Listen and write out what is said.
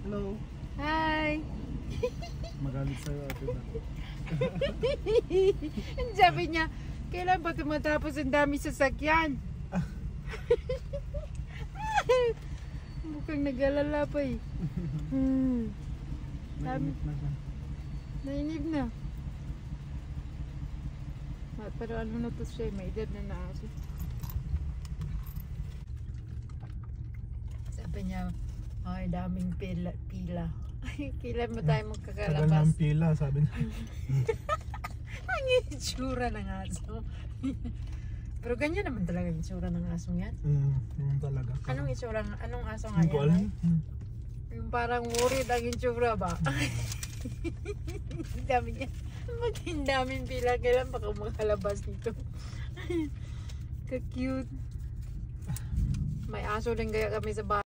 Hello. Hi. Magalit sa'yo ate na. Sabi niya, kailan ba tumatapos ang dami sasakyan? Mukhang nag-alala pa eh. Nainip na siya. Nainip na. Pero ano na to siya, may edad na naaso. Sabi niya, ay daming pila. Kailan mo tayo Tagal magkakalabas? ng pila, sabi niya. Ang itsura ng aso. Pero ganyan naman talaga yung itsura ng asong yan. Yun talaga. Anong itsura, anong aso nga Hindi ko yan? alam. Yung parang worried ang itsura ba? Dami niya. Maging daming pila. Kailan baka makalabas dito? Ka-cute. May aso din kaya kami sa bahay.